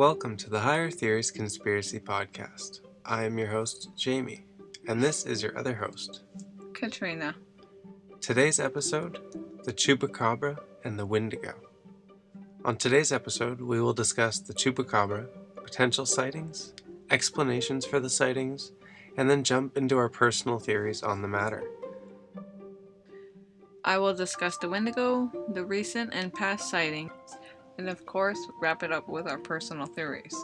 Welcome to the Higher Theories Conspiracy Podcast. I am your host, Jamie, and this is your other host, Katrina. Today's episode, the Chupacabra and the Wendigo. On today's episode, we will discuss the Chupacabra, potential sightings, explanations for the sightings, and then jump into our personal theories on the matter. I will discuss the Wendigo, the recent and past sightings, and of course, wrap it up with our personal theories.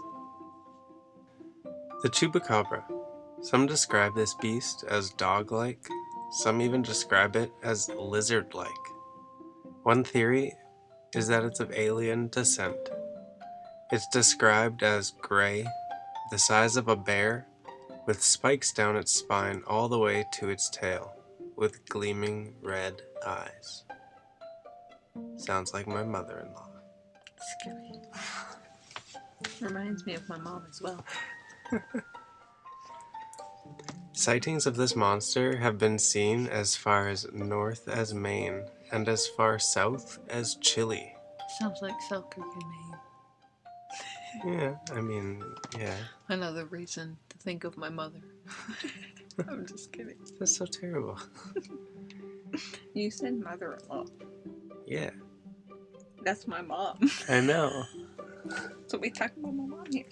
The Chupacabra. Some describe this beast as dog-like, some even describe it as lizard-like. One theory is that it's of alien descent. It's described as gray, the size of a bear, with spikes down its spine all the way to its tail, with gleaming red eyes. Sounds like my mother-in-law. Scary. Reminds me of my mom as well. Sightings of this monster have been seen as far as north as Maine and as far south as Chile. Sounds like Selkirk in Maine. Yeah. Another reason to think of my mother. I'm just kidding. That's so terrible. You said mother-in-law. Yeah. That's my mom. I know. So we talk about my mom here.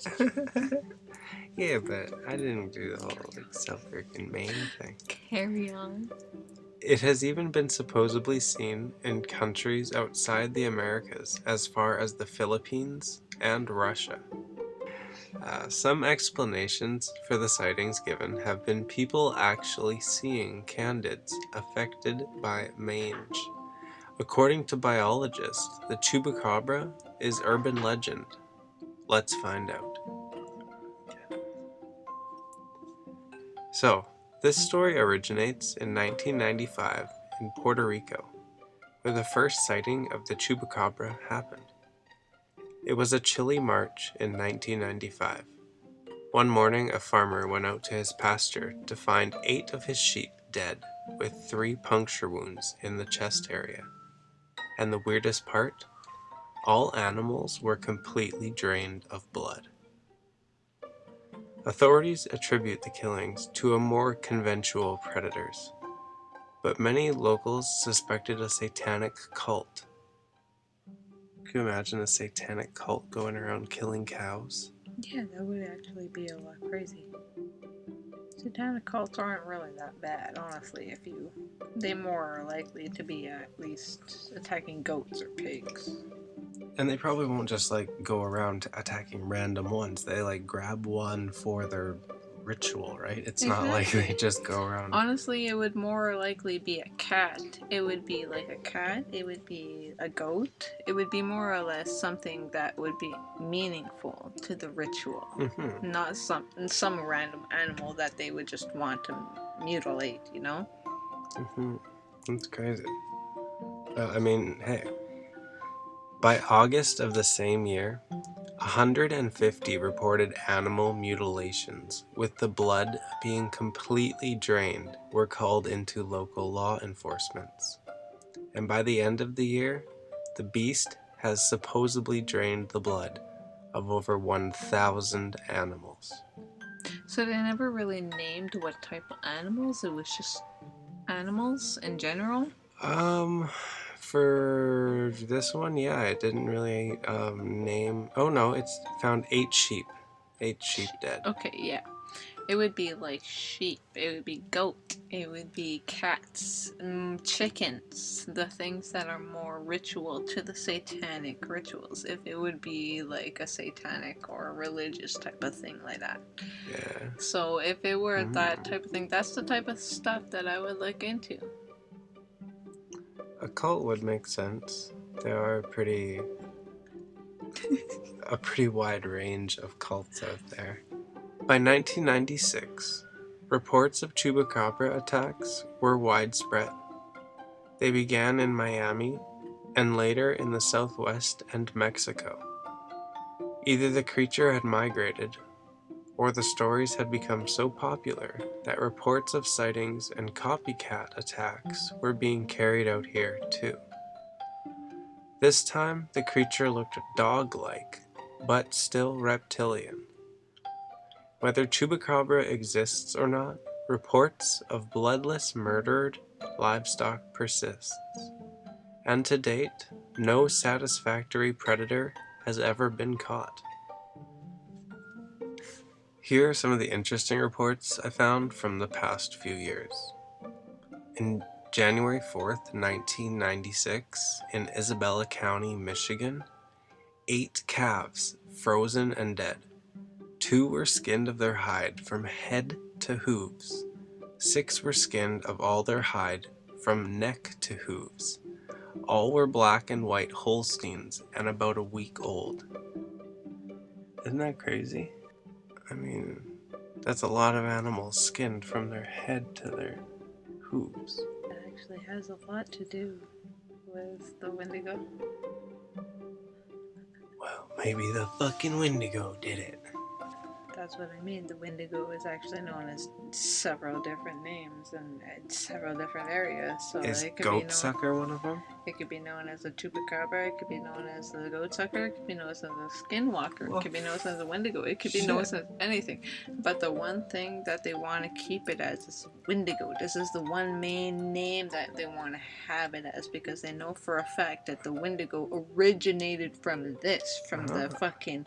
Yeah, but I didn't do the whole Selkirk and Maine thing. Carry on. It has even been supposedly seen in countries outside the Americas as far as the Philippines and Russia. Some explanations for the sightings given have been people actually seeing candids affected by mange. According to biologists, the Chupacabra is urban legend. Let's find out. So, this story originates in 1995 in Puerto Rico, where the first sighting of the Chupacabra happened. It was a chilly March in 1995. One morning, a farmer went out to his pasture to find 8 of his sheep dead, with 3 puncture wounds in the chest area. And the weirdest part? All animals were completely drained of blood. Authorities attribute the killings to a more conventional predators, but many locals suspected a satanic cult. Can you imagine a satanic cult going around killing cows? Yeah, that would actually be a lot crazy. Satanic cults aren't really that bad, honestly. They're more likely to be at least attacking goats or pigs. And they probably won't just go around attacking random ones. They grab one for their ritual, right? It's not like they just go around. Honestly, it would more likely be a cat. It would be like a cat. It would be a goat. It would be more or less something that would be meaningful to the ritual. Mm-hmm. Not some random animal that they would just want to mutilate, you know? Mm-hmm. That's crazy. Hey. By August of the same year, 150 reported animal mutilations, with the blood being completely drained, were called into local law enforcements. And by the end of the year, the beast has supposedly drained the blood of over 1,000 animals. So they never really named what type of animals? It was just animals in general? For this one, yeah, it didn't really name. Oh no, it's found 8 sheep. 8 sheep dead. Okay, yeah. It would be like sheep, it would be goat, it would be cats, chickens, the things that are more ritual to the satanic rituals, if it would be like a satanic or a religious type of thing like that. Yeah. So if it were that type of thing, that's the type of stuff that I would look into. A cult would make sense. There are a pretty wide range of cults out there. By 1996, reports of Chupacabra attacks were widespread. They began in Miami and later in the Southwest and Mexico. Either the creature had migrated, or the stories had become so popular that reports of sightings and copycat attacks were being carried out here too. This time, the creature looked dog-like, but still reptilian. Whether Chupacabra exists or not, reports of bloodless murdered livestock persists. And to date, no satisfactory predator has ever been caught. Here are some of the interesting reports I found from the past few years. In January 4th, 1996, in Isabella County, Michigan, 8 calves, frozen and dead. 2 were skinned of their hide from head to hooves. 6 were skinned of all their hide from neck to hooves. All were black and white Holsteins and about a week old. Isn't that crazy? I mean, that's a lot of animals skinned from their head to their hooves. It actually has a lot to do with the Wendigo. Well, maybe the fucking Wendigo did it. That's what I mean. The Wendigo is actually known as several different names and several different areas. So Is it could goat sucker one of them? It could be known as a Chupacabra. It could be known as the goat sucker. It could be known as a skinwalker. It could be known as a Wendigo. It could be known as anything. But the one thing that they want to keep it as is Wendigo. This is the one main name that they want to have it as because they know for a fact that the Wendigo originated from this, from the fucking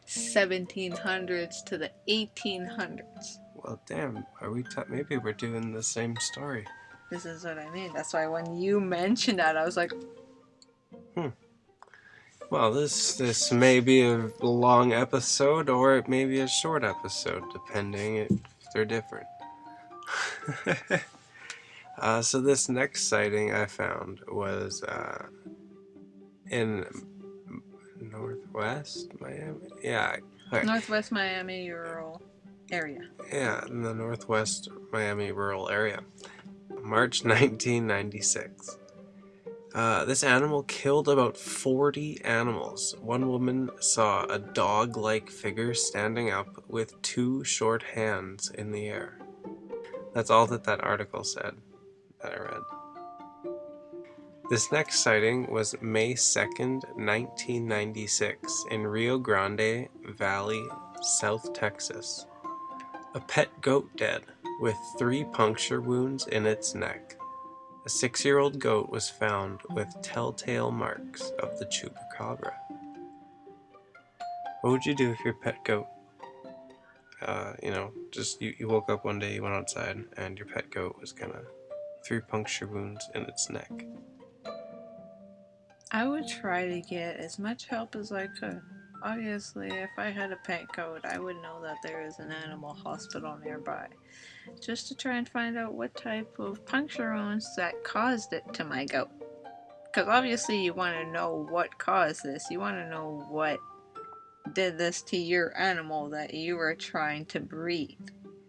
1700s to the 1800s. Well, damn, are we maybe we're doing the same story. This is what I mean. That's why when you mentioned that, I was like, Well, this may be a long episode or it may be a short episode, depending if they're different. So this next sighting I found was in Northwest Miami. Yeah. Okay. Northwest Miami rural area. Yeah, in the Northwest Miami rural area. March 1996. This animal killed about 40 animals. One woman saw a dog-like figure standing up with 2 short hands in the air. That's all that article said that I read. This next sighting was May 2nd, 1996 in Rio Grande Valley, South Texas. A pet goat dead with 3 puncture wounds in its neck. A 6-year-old goat was found with telltale marks of the Chupacabra. What would you do if your pet goat, just you woke up one day, you went outside, and your pet goat was kind of 3 puncture wounds in its neck? I would try to get as much help as I could. Obviously, if I had a pet goat, I would know that there is an animal hospital nearby. Just to try and find out what type of puncture wounds that caused it to my goat. Because obviously you want to know what caused this. You want to know what did this to your animal that you were trying to breed.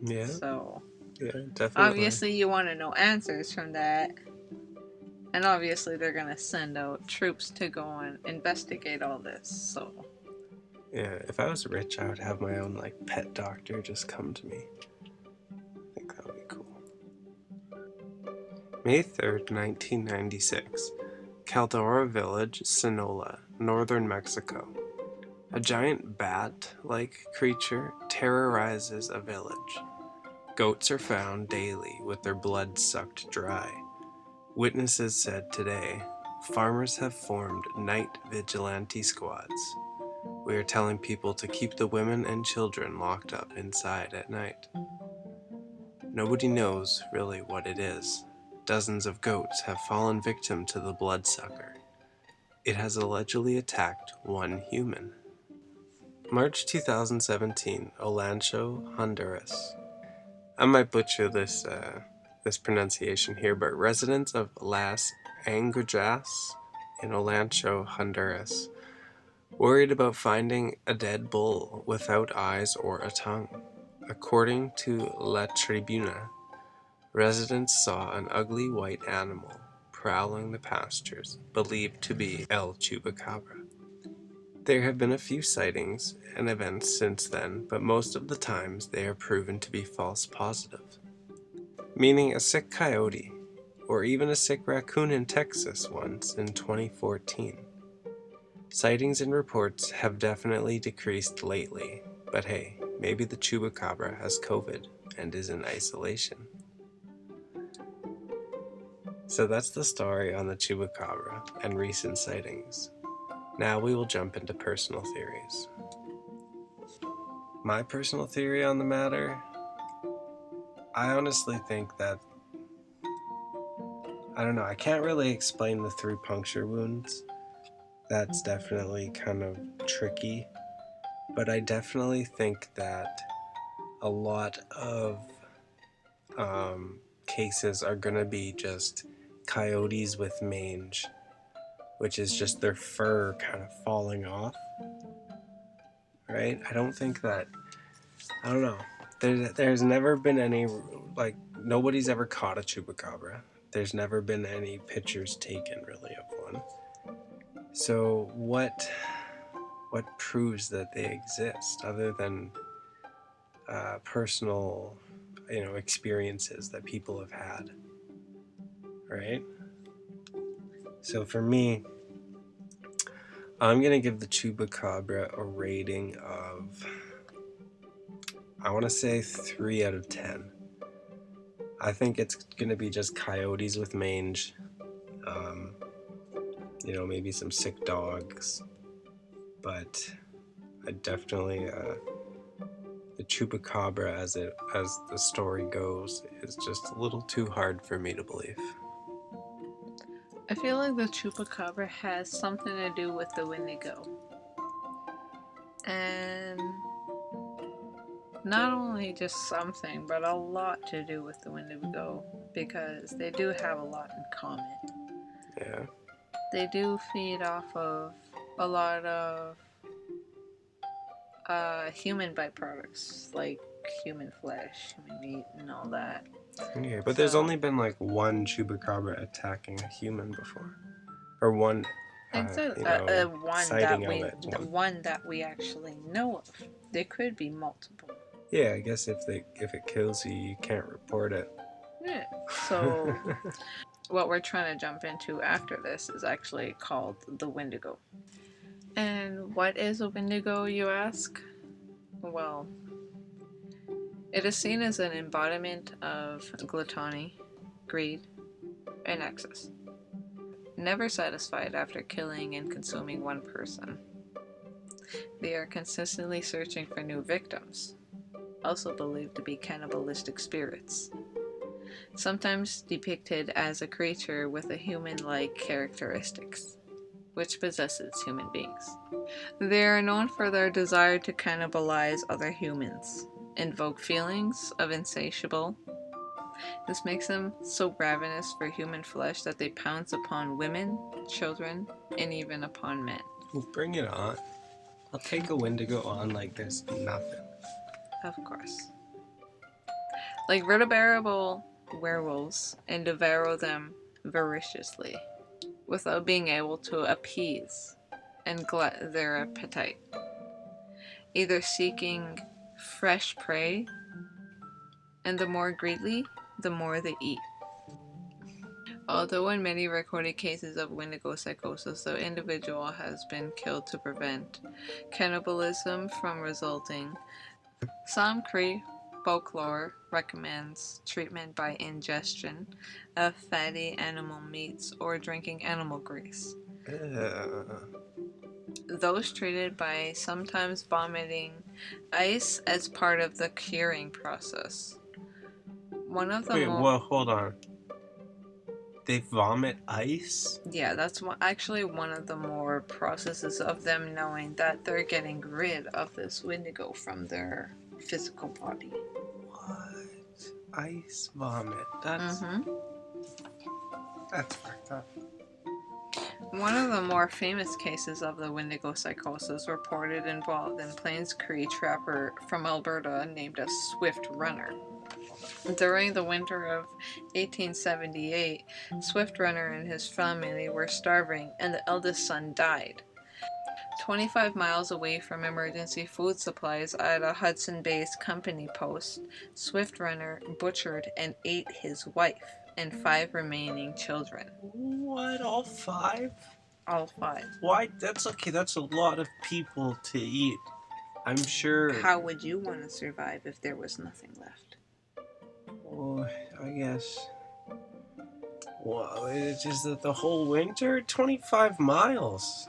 Yeah. So, yeah, definitely. Obviously you want to know answers from that. And obviously they're going to send out troops to go and investigate all this, so... Yeah, if I was rich, I would have my own, pet doctor just come to me. I think that would be cool. May 3rd, 1996. Caldera Village, Sonora, northern Mexico. A giant bat-like creature terrorizes a village. Goats are found daily with their blood sucked dry. Witnesses said today, farmers have formed night vigilante squads. We are telling people to keep the women and children locked up inside at night. Nobody knows really what it is. Dozens of goats have fallen victim to the bloodsucker. It has allegedly attacked 1 human. March 2017, Olancho, Honduras. I might butcher this pronunciation here, but residents of Las Anguillas in Olancho, Honduras, worried about finding a dead bull without eyes or a tongue. According to La Tribuna, residents saw an ugly white animal prowling the pastures, believed to be El Chupacabra. There have been a few sightings and events since then, but most of the times they are proven to be false positive. Meaning a sick coyote, or even a sick raccoon in Texas once in 2014. Sightings and reports have definitely decreased lately, but hey, maybe the Chupacabra has COVID and is in isolation. So that's the story on the Chupacabra and recent sightings. Now we will jump into personal theories. My personal theory on the matter, I honestly think that, I don't know, I can't really explain the 3 puncture wounds. That's definitely kind of tricky, but I definitely think that a lot of cases are gonna be just coyotes with mange, which is just their fur kind of falling off, right? I don't think that, I don't know. There's never been any, like, nobody's ever caught a chupacabra. There's never been any pictures taken, really, of one. So what proves that they exist other than personal, experiences that people have had, right? So for me, I'm gonna give the chupacabra a rating of, I want to say 3 out of 10. I think it's gonna be just coyotes with mange, maybe some sick dogs, but I definitely the chupacabra, as the story goes, is just a little too hard for me to believe. I feel like the Chupacabra has something to do with the Wendigo. And not only just something, but a lot to do with the Wendigo, because they do have a lot in common. Yeah. They do feed off of a lot of human byproducts, like human flesh, human meat, and all that. Okay, but there's only been like one chupacabra attacking a human before, or one, Exactly. sighting of it. The one that we actually know of. There could be multiple. Yeah, I guess if it kills you, you can't report it. Yeah. So what we're trying to jump into after this is actually called the Wendigo. And what is a Wendigo, you ask? Well, it is seen as an embodiment of gluttony, greed, and excess. Never satisfied after killing and consuming one person. They are consistently searching for new victims, also believed to be cannibalistic spirits. Sometimes depicted as a creature with a human-like characteristics, which possesses human beings. They are known for their desire to cannibalize other humans, invoke feelings of insatiable. This makes them so ravenous for human flesh that they pounce upon women, children, and even upon men. Bring it on. I'll take a Wendigo on like there's nothing. Of course. Like vertebrable werewolves, and devour them voraciously, without being able to appease and glut their appetite, either seeking fresh prey, and the more greedily, the more they eat. Although in many recorded cases of Wendigo psychosis, the individual has been killed to prevent cannibalism from resulting, some Cree folklore recommends treatment by ingestion of fatty animal meats or drinking animal grease. Those treated by sometimes vomiting ice as part of the curing process. Hold on. They vomit ice? Yeah, that's actually one of the more processes of them knowing that they're getting rid of this Wendigo from their physical body. What? Ice vomit? That's fucked up. One of the more famous cases of the Wendigo psychosis reported involved in Plains Cree trapper from Alberta named a Swift Runner. During the winter of 1878, Swift Runner and his family were starving, and the eldest son died. 25 miles away from emergency food supplies at a Hudson-based company post, Swift Runner butchered and ate his wife and 5 remaining children. What, all 5? All 5. Why? That's okay. That's a lot of people to eat. I'm sure. How would you want to survive if there was nothing left? Well, I guess. Well, it's just that the whole winter, 25 miles.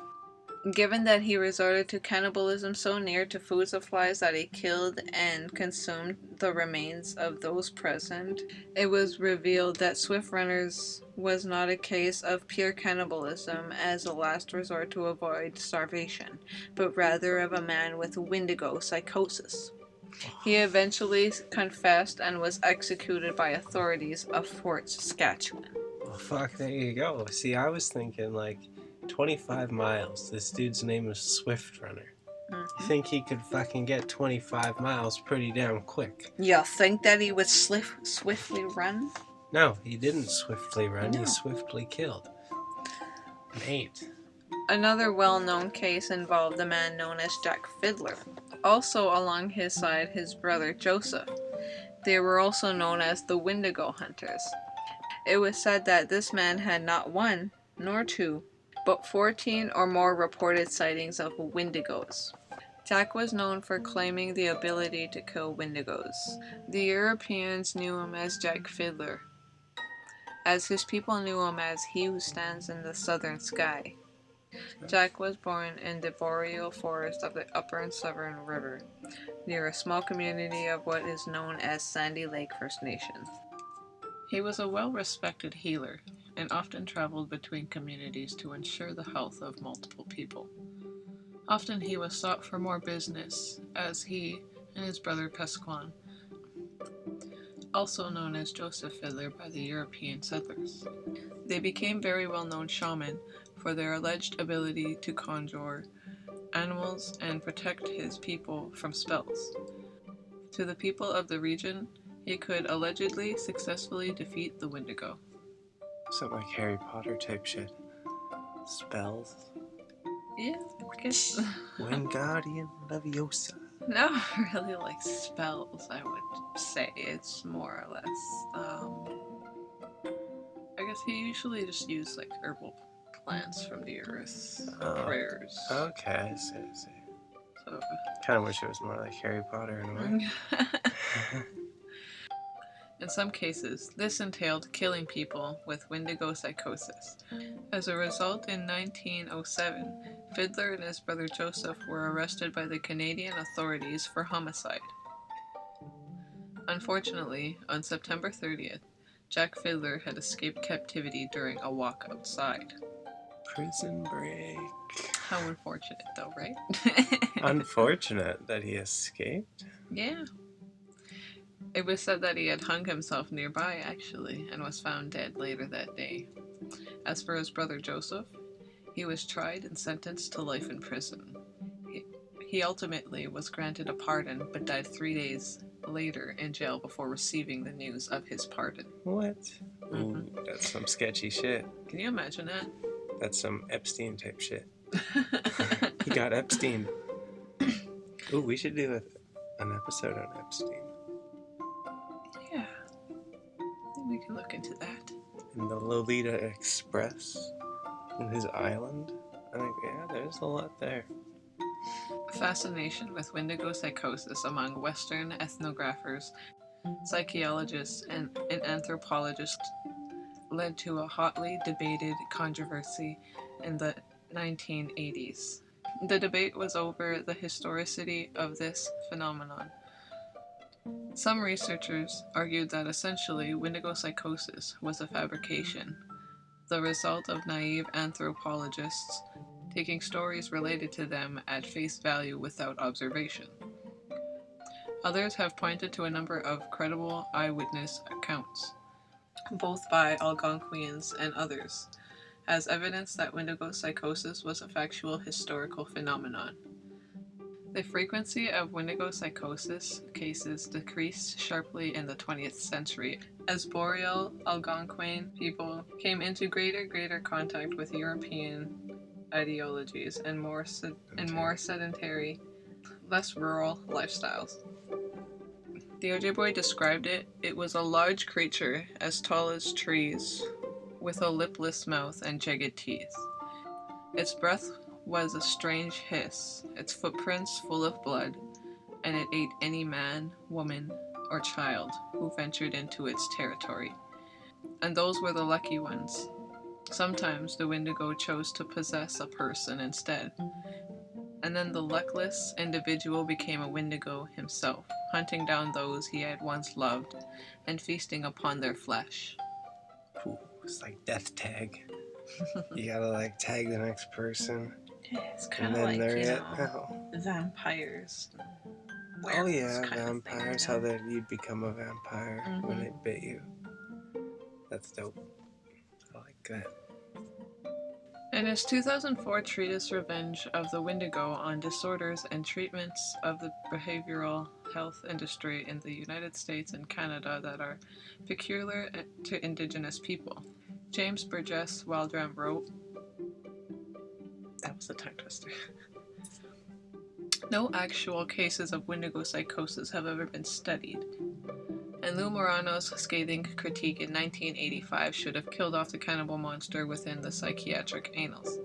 Given that he resorted to cannibalism so near to food supplies that he killed and consumed the remains of those present, it was revealed that Swift Runners was not a case of pure cannibalism as a last resort to avoid starvation, but rather of a man with Wendigo psychosis. He eventually confessed and was executed by authorities of Fort Saskatchewan. Well, fuck, there you go. See, I was thinking, 25 miles. This dude's name was Swift Runner. You think he could fucking get 25 miles pretty damn quick? You think that he would swiftly run? No, he didn't swiftly run. No. He swiftly killed. Mate. Another well-known case involved a man known as Jack Fiddler. Also along his side, his brother Joseph. They were also known as the Wendigo Hunters. It was said that this man had not 1, nor 2, but 14 or more reported sightings of Wendigos. Jack was known for claiming the ability to kill Wendigos. The Europeans knew him as Jack Fiddler, as his people knew him as he who stands in the southern sky. Jack was born in the boreal forest of the Upper Severn River, near a small community of what is known as Sandy Lake First Nation. He was a well-respected healer, and often traveled between communities to ensure the health of multiple people. Often he was sought for more business, as he and his brother Pasquan, also known as Joseph Fiddler by the European settlers. They became very well-known shaman for their alleged ability to conjure animals and protect his people from spells. To the people of the region, he could allegedly successfully defeat the Wendigo. Something like Harry Potter type shit. Spells. Yeah, I guess. Wingardium Leviosa. Not really like spells, I would say. It's more or less, I guess he usually just used like herbal plants from the earth, prayers. Okay, I see. So, kind of wish it was more like Harry Potter in a way. in some cases, this entailed killing people with Wendigo psychosis. As a result, in 1907, Fiddler and his brother Joseph were arrested by the Canadian authorities for homicide. Unfortunately, on September 30th, Jack Fiddler had escaped captivity during a walk outside. Prison break. How unfortunate, though, right? Unfortunate that he escaped? Yeah. It was said that he had hung himself nearby, actually, and was found dead later that day. As for his brother Joseph, he was tried and sentenced to life in prison. He ultimately was granted a pardon, but died 3 days later in jail before receiving the news of his pardon. What? Ooh, that's some sketchy shit. Can you imagine that? That's some Epstein type shit. He got Epstein. Ooh, we should do an episode on Epstein. Yeah. I think we can look into that. And the Lolita Express and his island. I think, yeah, there's a lot there. Fascination with Wendigo psychosis among Western ethnographers, psychologists, and anthropologists led to a hotly debated controversy in the 1980s. The debate was over the historicity of this phenomenon. Some researchers argued that essentially Wendigo psychosis was a fabrication, the result of naive anthropologists taking stories related to them at face value without observation. Others have pointed to a number of credible eyewitness accounts, both by Algonquians and others, as evidence that Wendigo psychosis was a factual historical phenomenon. The frequency of Wendigo psychosis cases decreased sharply in the 20th century as boreal Algonquin people came into greater contact with European ideologies and more sedentary, less rural lifestyles. The Ojibwe described it. It was a large creature as tall as trees, with a lipless mouth and jagged teeth. Its breath was a strange hiss, its footprints full of blood, and it ate any man, woman, or child who ventured into its territory. And those were the lucky ones. Sometimes the Wendigo chose to possess a person instead, and then the luckless individual became a Wendigo himself, hunting down those he had once loved and feasting upon their flesh. Ooh, it's like death tag. You gotta like tag the next person. Yeah, it's And kind of then like, they're you it. know, Oh. vampires. Oh yeah, kind of vampires. thing, How that you'd become a vampire when it bit you. That's dope. I like that. In his 2004 treatise Revenge of the Wendigo on disorders and treatments of the behavioral health industry in the United States and Canada that are peculiar to Indigenous people, James Burgess Waldron wrote, that was a tongue twister. No actual cases of Wendigo psychosis have ever been studied, and Lou Morano's scathing critique in 1985 should have killed off the cannibal monster within the psychiatric annals.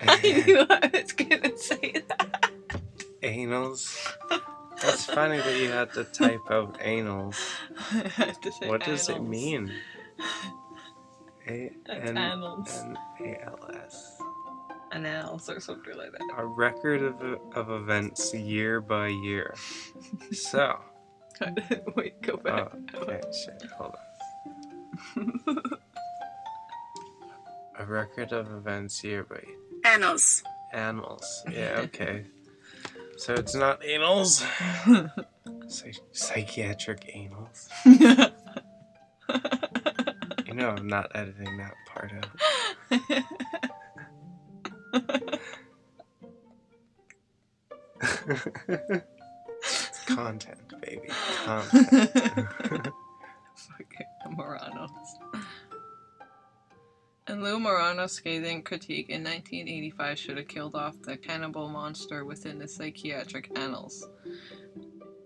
I knew I was gonna say that. Anals? That's funny that you had to type out anals. I had to say What does it annals. mean? That's annals. N-A-L-S. Annals or something like that. A record of events year by year. So. Wait, go back. Oh, okay, shit, hold on. A record of events year by year. Annals. Annals. Yeah, okay. So it's not anals. Psychiatric anals. You know I'm not editing that part out. It's content, baby. Content. Fucking Moranos. And Lou Morano's scathing critique in 1985 should have killed off the cannibal monster within the psychiatric annals.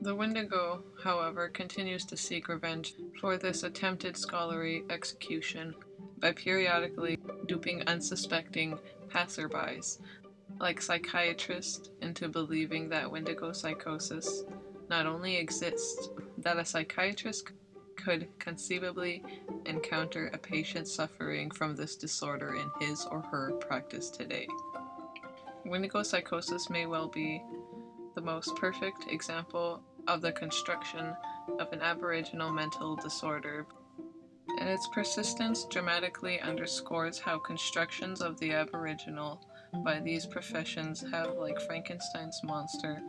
The Wendigo, however, continues to seek revenge for this attempted scholarly execution by periodically duping unsuspecting passerbys, like psychiatrists, into believing that Wendigo psychosis not only exists, that a psychiatrist could conceivably encounter a patient suffering from this disorder in his or her practice today. Wendigo psychosis may well be the most perfect example of the construction of an aboriginal mental disorder, and its persistence dramatically underscores how constructions of the aboriginal by these professions have, like Frankenstein's monster,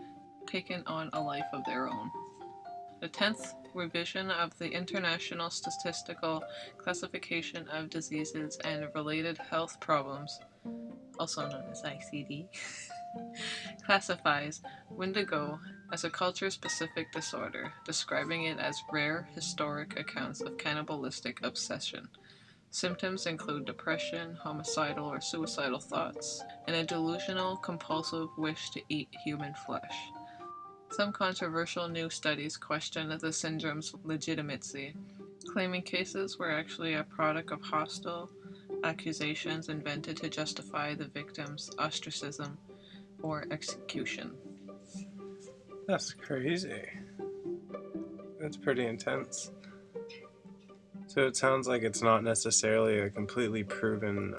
taken on a life of their own. The 10th revision of the International Statistical Classification of Diseases and Related Health Problems, also known as ICD, classifies Wendigo as a culture-specific disorder, describing it as rare historic accounts of cannibalistic obsession. Symptoms include depression, homicidal or suicidal thoughts, and a delusional, compulsive wish to eat human flesh. Some controversial new studies question the syndrome's legitimacy, claiming cases were actually a product of hostile accusations invented to justify the victim's ostracism or execution. That's crazy. That's pretty intense. So it sounds like it's not necessarily a completely proven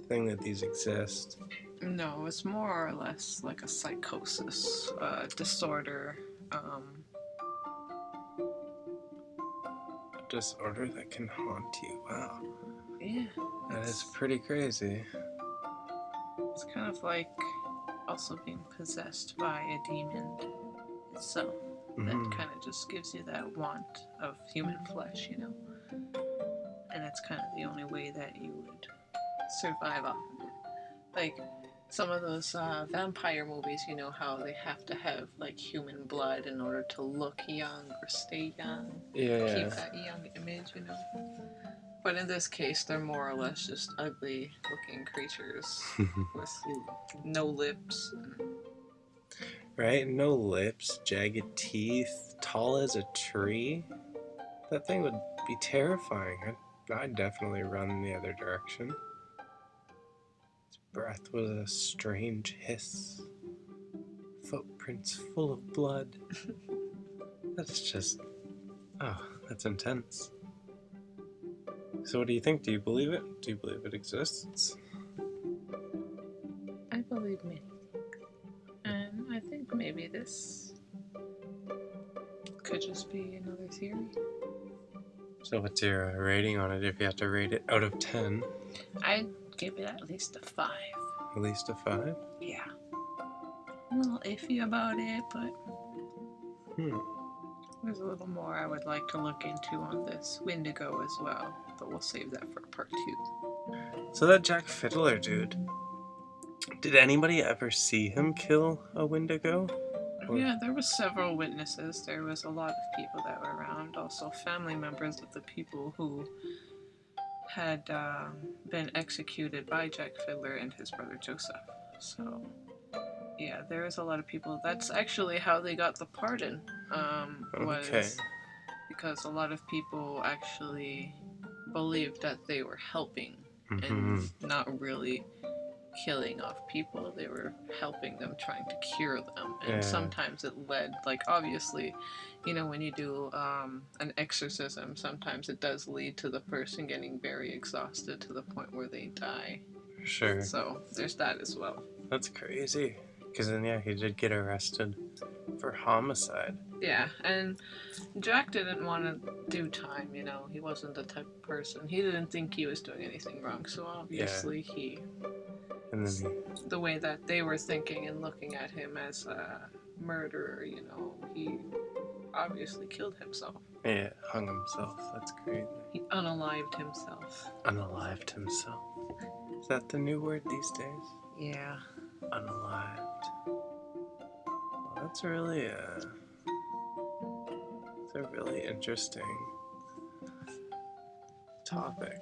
thing that these exist. No, it's more or less like a psychosis disorder. Disorder that can haunt you. Wow. Yeah. That is pretty crazy. It's kind of like also being possessed by a demon itself. That kind of just gives you that want of human flesh, you know? And it's kind of the only way that you would survive off of it. Like, some of those vampire movies, you know how they have to have, like, human blood in order to look young or stay young. Yeah. Keep that young image, you know? But in this case, they're more or less just ugly-looking creatures with no lips. Right? No lips, jagged teeth, tall as a tree. That thing would be terrifying. I'd definitely run the other direction. His breath was a strange hiss. Footprints full of blood. That's just... oh, that's intense. So what do you think? Do you believe it? Do you believe it exists? I believe many things. And I think maybe this could just be another theory. So what's your rating on it if you have to rate it out of 10? I'd give it at least a 5. At least a 5? Yeah. A little iffy about it, but there's a little more I would like to look into on this Wendigo as well. But we'll save that for part 2. So that Jack Fiddler dude, did anybody ever see him kill a Wendigo? Yeah, there was several witnesses. There was a lot of people that were around. Also, family members of the people who had been executed by Jack Fiddler and his brother Joseph. So, yeah, there was a lot of people. That's actually how they got the pardon. Was because a lot of people actually believed that they were helping and not really killing off people. They were helping them, trying to cure them, and sometimes it led, like, obviously, you know, when you do an exorcism, sometimes it does lead to the person getting very exhausted to the point where they die. Sure. So there's that as well. That's crazy. Because then, yeah, he did get arrested for homicide. Yeah, and Jack didn't want to do time, you know. He wasn't the type of person. He didn't think he was doing anything wrong, so obviously he... And then the way that they were thinking and looking at him as a murderer, you know, he obviously killed himself. Yeah, hung himself. That's crazy. He unalived himself. Unalived himself. Is that the new word these days? Yeah. Unalived. Well, that's really it's a really interesting topic.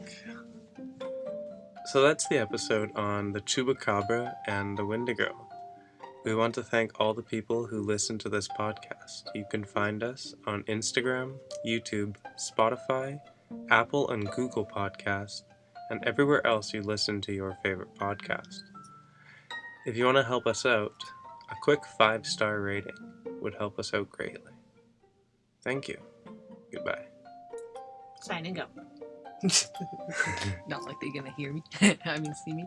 So that's the episode on the Chupacabra and the Wendigo. We want to thank all the people who listen to this podcast. You can find us on Instagram, YouTube, Spotify, Apple and Google Podcasts, and everywhere else you listen to your favorite podcast. If you want to help us out, a quick 5-star rating would help us out greatly. Thank you. Goodbye. Signing up. Not like they're gonna hear me. I mean, see me.